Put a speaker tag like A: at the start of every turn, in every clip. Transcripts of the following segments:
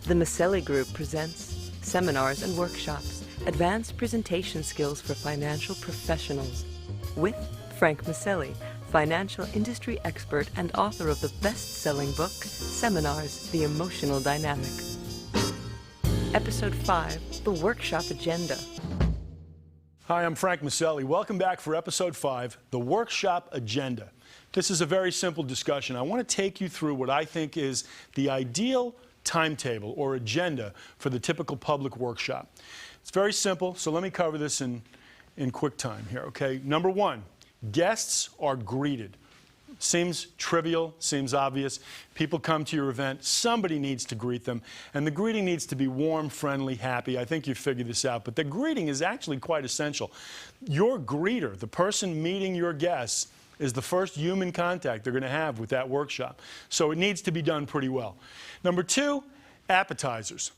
A: The Maselli Group presents seminars and workshops, advanced presentation skills for financial professionals, with Frank Maselli, financial industry expert and author of the best-selling book, Seminars, The Emotional Dynamic. Episode 5, The Workshop Agenda.
B: Hi, I'm Frank Maselli. Welcome back for Episode 5, The Workshop Agenda. This is a very simple discussion. I want to take you through what I think is the ideal timetable or agenda for the typical public workshop. It's very simple, so let me cover this in quick time here, okay? Number one, guests are greeted. Seems trivial, seems obvious. People come to your event, somebody needs to greet them, and the greeting needs to be warm, friendly, happy. I think you figured this out, but the greeting is actually quite essential. Your greeter, the person meeting your guests, is the first human contact they're going to have with that workshop. So it needs to be done pretty well. Number two, appetizers.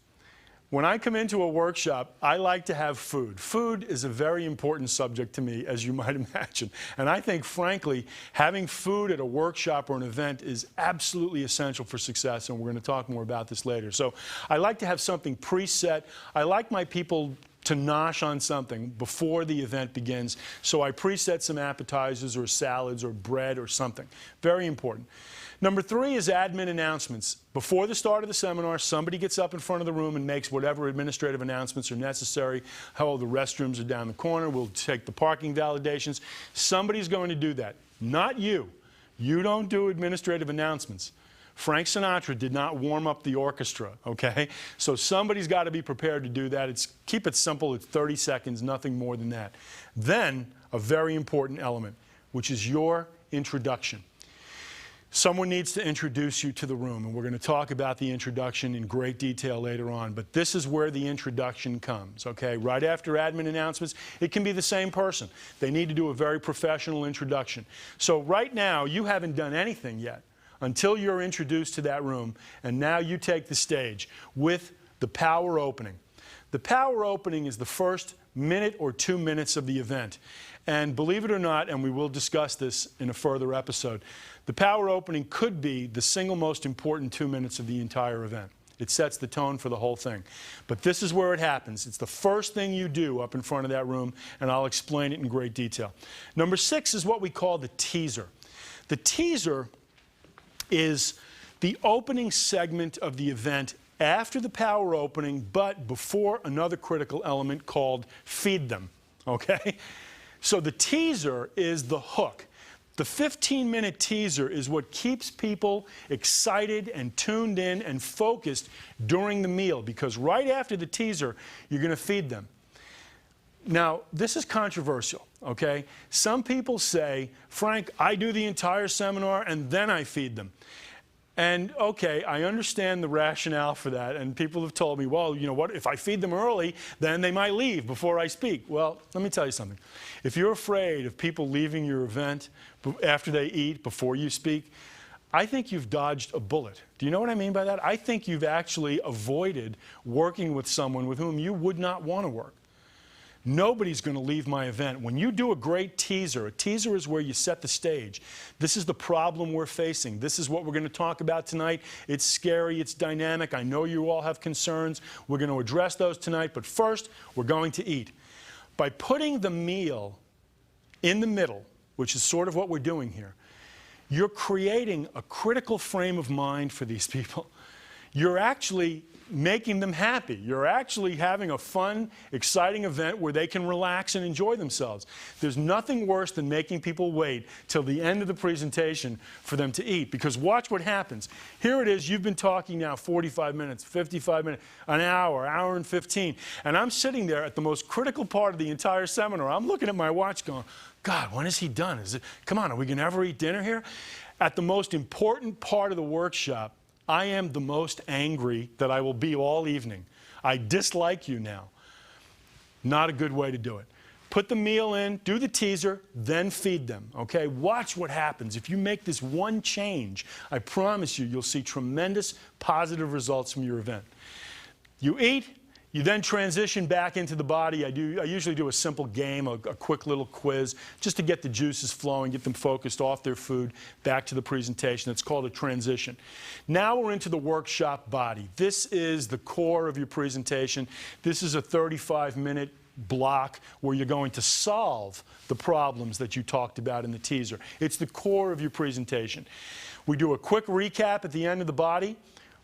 B: When I come into a workshop, I like to have food. Food is a very important subject to me, as you might imagine. And I think, frankly, having food at a workshop or an event is absolutely essential for success, and we're going to talk more about this later. So I like to have something preset. I like my people to nosh on something before the event begins, so I preset some appetizers or salads or bread or something. Very important. Number three is admin announcements. Before the start of the seminar, somebody gets up in front of the room and makes whatever administrative announcements are necessary. How the restrooms are down the corner, we'll take the parking validations. Somebody's going to do that. Not you. You don't do administrative announcements. Frank Sinatra did not warm up the orchestra, okay? So somebody's got to be prepared to do that. Keep it simple. It's 30 seconds, nothing more than that. Then, a very important element, which is your introduction. Someone needs to introduce you to the room, and we're going to talk about the introduction in great detail later on, but this is where the introduction comes, okay? Right after admin announcements, it can be the same person. They need to do a very professional introduction. So right now, you haven't done anything yet until you're introduced to that room, and now you take the stage with the power opening. The power opening is the first minute or 2 minutes of the event. And believe it or not, and we will discuss this in a further episode, the power opening could be the single most important 2 minutes of the entire event. It sets the tone for the whole thing. But this is where it happens. It's the first thing you do up in front of that room, and I'll explain it in great detail. Number 6 is what we call the teaser. The teaser is the opening segment of the event after the power opening, but before another critical element called feed them, okay? So the teaser is the hook. The 15-minute teaser is what keeps people excited and tuned in and focused during the meal, because right after the teaser, you're going to feed them. Now, this is controversial, okay? Some people say, Frank, I do the entire seminar and then I feed them. And, okay, I understand the rationale for that, and people have told me, well, you know what, if I feed them early, then they might leave before I speak. Well, let me tell you something. If you're afraid of people leaving your event after they eat, before you speak, I think you've dodged a bullet. Do you know what I mean by that? I think you've actually avoided working with someone with whom you would not want to work. Nobody's going to leave my event. When you do a great teaser, a teaser is where you set the stage. This is the problem we're facing. This is what we're going to talk about tonight. It's scary. It's dynamic. I know you all have concerns. We're going to address those tonight. But first, we're going to eat. By putting the meal in the middle, which is sort of what we're doing here, you're creating a critical frame of mind for these people. You're actually making them happy. You're actually having a fun, exciting event where they can relax and enjoy themselves. There's nothing worse than making people wait till the end of the presentation for them to eat, because watch what happens. Here it is, you've been talking now 45 minutes, 55 minutes, an hour, hour and 15, and I'm sitting there at the most critical part of the entire seminar. I'm looking at my watch going, God, when is he done? Come on, are we going to ever eat dinner here? At the most important part of the workshop, I am the most angry that I will be all evening. I dislike you now. Not a good way to do it. Put the meal in, do the teaser, then feed them, okay? Watch what happens. If you make this one change, I promise you, you'll see tremendous positive results from your event. You eat, You then transition back into the body. I usually do a simple game, a quick little quiz, just to get the juices flowing, get them focused off their food, back to the presentation. It's called a transition. Now we're into the workshop body. This is the core of your presentation. This is a 35-minute block where you're going to solve the problems that you talked about in the teaser. It's the core of your presentation. We do a quick recap at the end of the body,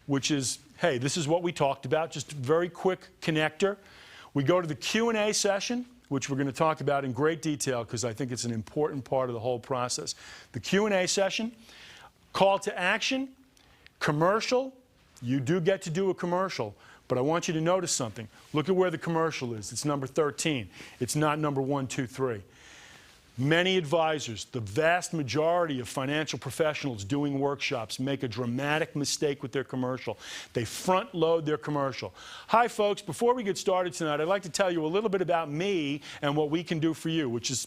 B: which is, hey, this is what we talked about, just a very quick connector. We go to the Q&A session, which we're going to talk about in great detail because I think it's an important part of the whole process. The Q&A session, call to action, commercial. You do get to do a commercial, but I want you to notice something. Look at where the commercial is. It's number 13. It's not number 1, 2, 3. Many advisors, the vast majority of financial professionals doing workshops, make a dramatic mistake with their commercial. They front load their commercial. Hi folks, before we get started tonight, I'd like to tell you a little bit about me and what we can do for you, which is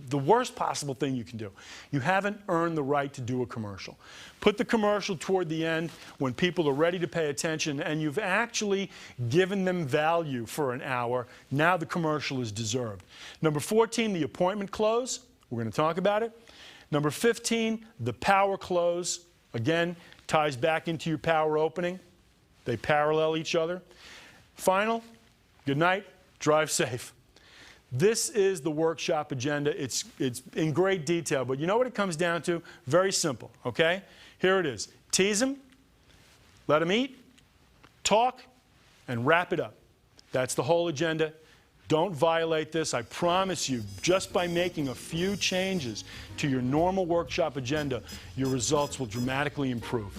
B: the worst possible thing you can do. You haven't earned the right to do a commercial. Put the commercial toward the end when people are ready to pay attention and you've actually given them value for an hour. Now the commercial is deserved. Number 14, the appointment close. We're going to talk about it. Number 15, the power close. Again, ties back into your power opening. They parallel each other. Final, good night, drive safe. This is the workshop agenda. It's in great detail, but you know what it comes down to? Very simple, okay? Here it is. Tease them, let them eat, talk, and wrap it up. That's the whole agenda. Don't violate this. I promise you, just by making a few changes to your normal workshop agenda, your results will dramatically improve.